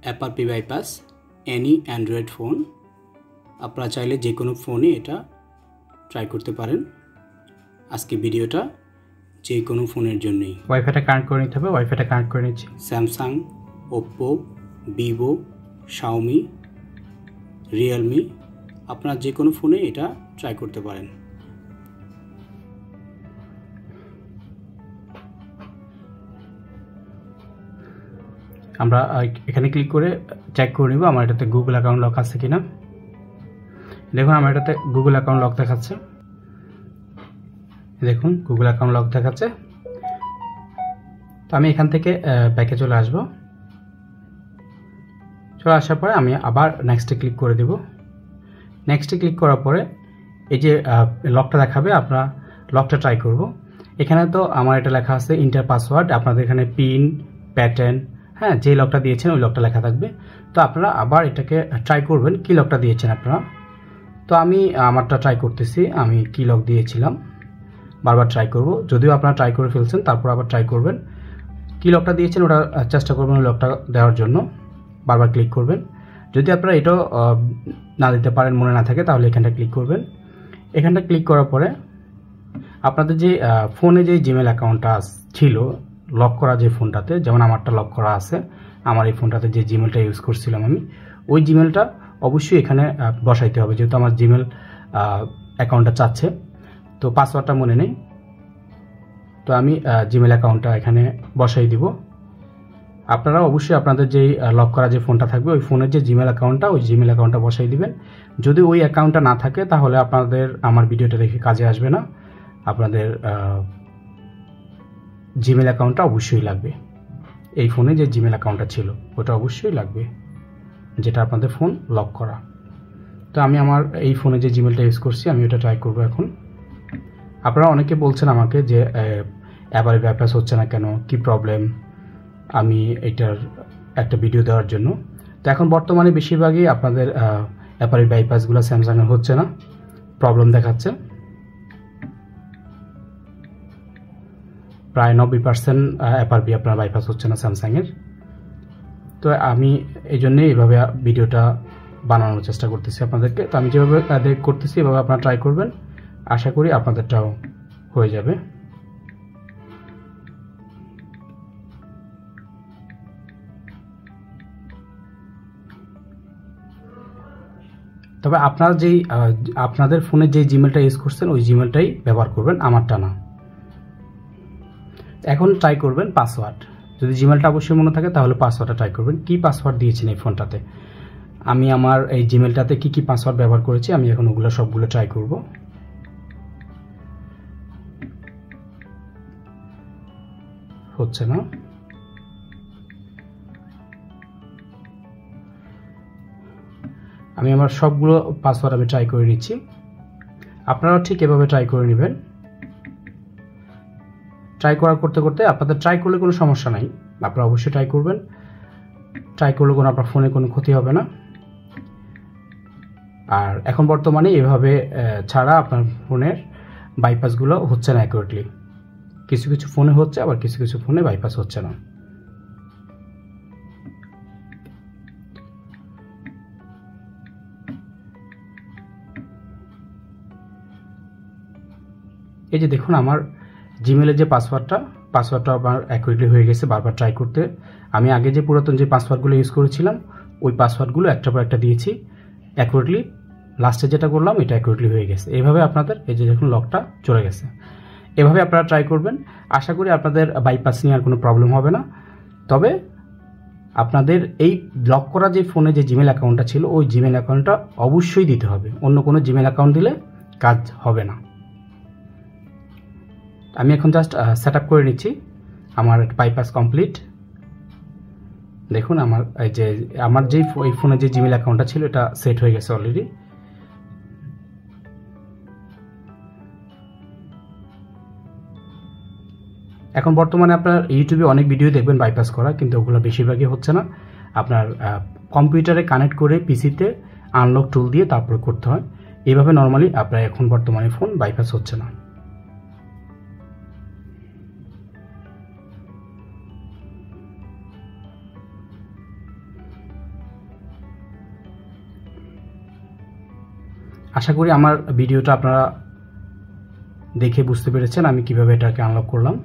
অ্যাপারপি bypass any Android phone. আপনারা চাইলে যে কোনো ফোনে এটা ট্রাই করতে পারেন। আজকে ভিডিওটা যে কোনো ফোনের জন্যই। ওয়াইফাইটা কানেক্ট করে নিতে হবে। ওয়াইফাইটা কানেক্ট করে নিচ্ছি। Samsung, Oppo, Vivo, Xiaomi, Realme, আপনারা যে কোনো ফোনে এটা ট্রাই করতে পারেন। আমরা এখানে ক্লিক করে চেক করে নিব আমার এটাতে গুগল অ্যাকাউন্ট লক আছে কিনা। দেখুন আমার এটাতে গুগল অ্যাকাউন্ট লক দেখাচ্ছে। দেখুন গুগল অ্যাকাউন্ট লক দেখাচ্ছে। তো আমি এখান থেকে ব্যাকে চলে আসব। চলে আসার পরে আমি আবার নেক্সটে ক্লিক করে দেব। নেক্সটে ক্লিক করার পরে এই যে লকটা দেখাবে, আমরা লকটা ট্রাই করব। এখানে তো আমার এটা লেখা আছে ইন্টার পাসওয়ার্ড। আপনাদের এখানে পিন, প্যাটার্ন, হ্যাঁ, যে লকটা দিয়েছেন ওই লকটা লেখা থাকবে। তো আপনারা আবার এটাকে ট্রাই করবেন কি লকটা দিয়েছেন আপনারা। তো আমি আমারটা ট্রাই করতেছি, আমি কি লক দিয়েছিলাম বারবার ট্রাই করব। যদিও আপনারা ট্রাই করে ফেলছেন তারপর আবার ট্রাই করবেন। কি লকটা দিয়েছেন ওটা চেষ্টা করবেন ওই লকটা দেওয়ার জন্য, বারবার ক্লিক করবেন। যদি আপনারা এটাও না দিতে পারেন, মনে না থাকে, তাহলে এখানটা ক্লিক করবেন। এখানটা ক্লিক করার পরে আপনাদের যে ফোনে যে জিমেল অ্যাকাউন্টটা ছিল লক করা, যে ফোনটাতে, যেমন আমারটা লক করা আছে, আমার এই ফোনটাতে যে জিমেলটা ইউজ করছিলাম আমি, ওই জিমেলটা অবশ্যই এখানে বসাইতে হবে, যেহেতু আমার জিমেল অ্যাকাউন্টটা চাচ্ছে। তো পাসওয়ার্ডটা মনে নেই, তো আমি জিমেল অ্যাকাউন্টটা এখানে বসাই দিব। আপনারা অবশ্যই আপনাদের যেই লক করা যে ফোনটা থাকবে ওই ফোনের যে জিমেল অ্যাকাউন্টটা, ওই জিমেল অ্যাকাউন্টটা বসাই দিবেন। যদি ওই অ্যাকাউন্টটা না থাকে তাহলে আপনাদের আমার ভিডিওটা দেখে কাজে আসবে না। আপনাদের জিমেল অ্যাকাউন্টটা অবশ্যই লাগবে। এই ফোনে যে জিমেল অ্যাকাউন্টটা ছিল ওটা অবশ্যই লাগবে, যেটা আপনাদের ফোন লক করা। তো আমি আমার এই ফোনে যে জিমেলটা ইউজ করছি আমি ওটা ট্রাই করব এখন। আপনারা অনেকে বলছেন আমাকে যে অ্যাপারপি বাইপাস হচ্ছে না কেন, কি প্রবলেম, আমি এটার একটা ভিডিও দেওয়ার জন্য। তো এখন বর্তমানে বেশিরভাগই আপনাদের অ্যাপারপি বাইপাসগুলো স্যামসাংয়ের হচ্ছে না, প্রবলেম দেখাচ্ছে। প্রায় 90% অ্যাপারপি আপনার বাইপাস হচ্ছে না স্যামসাংয়ের। তো আমি এই জন্যে এইভাবে ভিডিওটা বানানোর চেষ্টা করতেছি আপনাদেরকে। তো আমি যেভাবে করতেছি এভাবে আপনারা ট্রাই করবেন, আশা করি আপনাদেরটাও হয়ে যাবে। তবে আপনারা যেই আপনাদের ফোনে যে জিমেলটা ইউজ করছেন ওই জিমেলটাই ব্যবহার করবেন, আমারটা না। এখন ট্রাই করবেন পাসওয়ার্ড। যদি জিমেলটা অবশ্যই মনে থাকে তাহলে পাসওয়ার্ডটা ট্রাই করবেন। কি পাসওয়ার্ড দিয়েছেন এই ফোনটাতে, আমি আমার এই জিমেলটাতে কি কি পাসওয়ার্ড ব্যবহার করেছি আমি এখন ওগুলো সবগুলো ট্রাই করব। হচ্ছে না। আমি আমার সবগুলো পাসওয়ার্ড আমি ট্রাই করে নিচ্ছি। আপনারাও ঠিক এভাবে ট্রাই করে নেবেন। ট্রাই করতে করতে আপনাদের ট্রাই করলে কোনো সমস্যা নাই, আপনারা অবশ্যই ট্রাই করবেন। ট্রাই করলে কোনো আপনার ফোনে কোনো ক্ষতি হবে না। আর এখন বর্তমানে এভাবে ছাড়া আপনার ফোনের বাইপাসগুলো হচ্ছে না অ্যাকুরেটলি। কিছু কিছু ফোনে হচ্ছে, আবার কিছু কিছু ফোনে বাইপাস হচ্ছে না। এই যে দেখুন আমার জিমেলের যে পাসওয়ার্ডটা আমার অ্যাকুরেটলি হয়ে গেছে। বারবার ট্রাই করতে আমি আগে যে পুরাতন যে পাসওয়ার্ডগুলো ইউজ করেছিলাম ওই পাসওয়ার্ডগুলো একটার পর একটা দিয়েছি অ্যাকুরেটলি। লাস্টে যেটা করলাম এটা অ্যাকুরেটলি হয়ে গেছে। এইভাবে আপনাদের এই যে দেখুন লকটা চলে গেছে। এভাবে আপনারা ট্রাই করবেন, আশা করি আপনাদের বাইপাস নিয়ে আর কোনো প্রবলেম হবে না। তবে আপনাদের এই লক করা যে ফোনে যে জিমেল অ্যাকাউন্টটা ছিল ওই জিমেল অ্যাকাউন্টটা অবশ্যই দিতে হবে, অন্য কোনো জিমেল অ্যাকাউন্ট দিলে কাজ হবে না। আমি এখন জাস্ট সেট আপ করে নিচ্ছি। আমার বাইপাস কমপ্লিট। দেখুন আমার এই যে আমার যেই এই ফোনে যে জিমেল অ্যাকাউন্টটা ছিল এটা সেট হয়ে গেছে অলরেডি। এখন বর্তমানে আপনার ইউটিউবে অনেক ভিডিও দেখবেন বাইপাস করা, কিন্তু ওগুলো বেশিরভাগই হচ্ছে না। আপনার কম্পিউটারে কানেক্ট করে পিসিতে আনলক টুল দিয়ে তারপরে করতে হয়। এইভাবে নর্মালি আপনার এখন বর্তমানে ফোন বাইপাস হচ্ছে না। আশা করি আমার ভিডিওটা আপনারা দেখে বুঝতে পেরেছেন আমি কিভাবে এটাকে আনলক করলাম।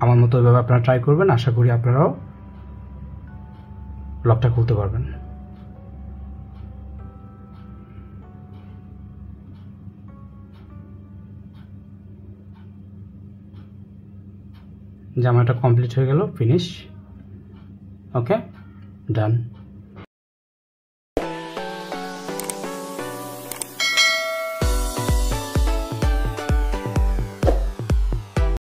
আমার মতো এভাবে আপনারা ট্রাই করবেন, আশা করি আপনারাও লকটা খুলতে পারবেন। যে আমার এটা কমপ্লিট হয়ে গেল, ফিনিশ। ওকে, ডান।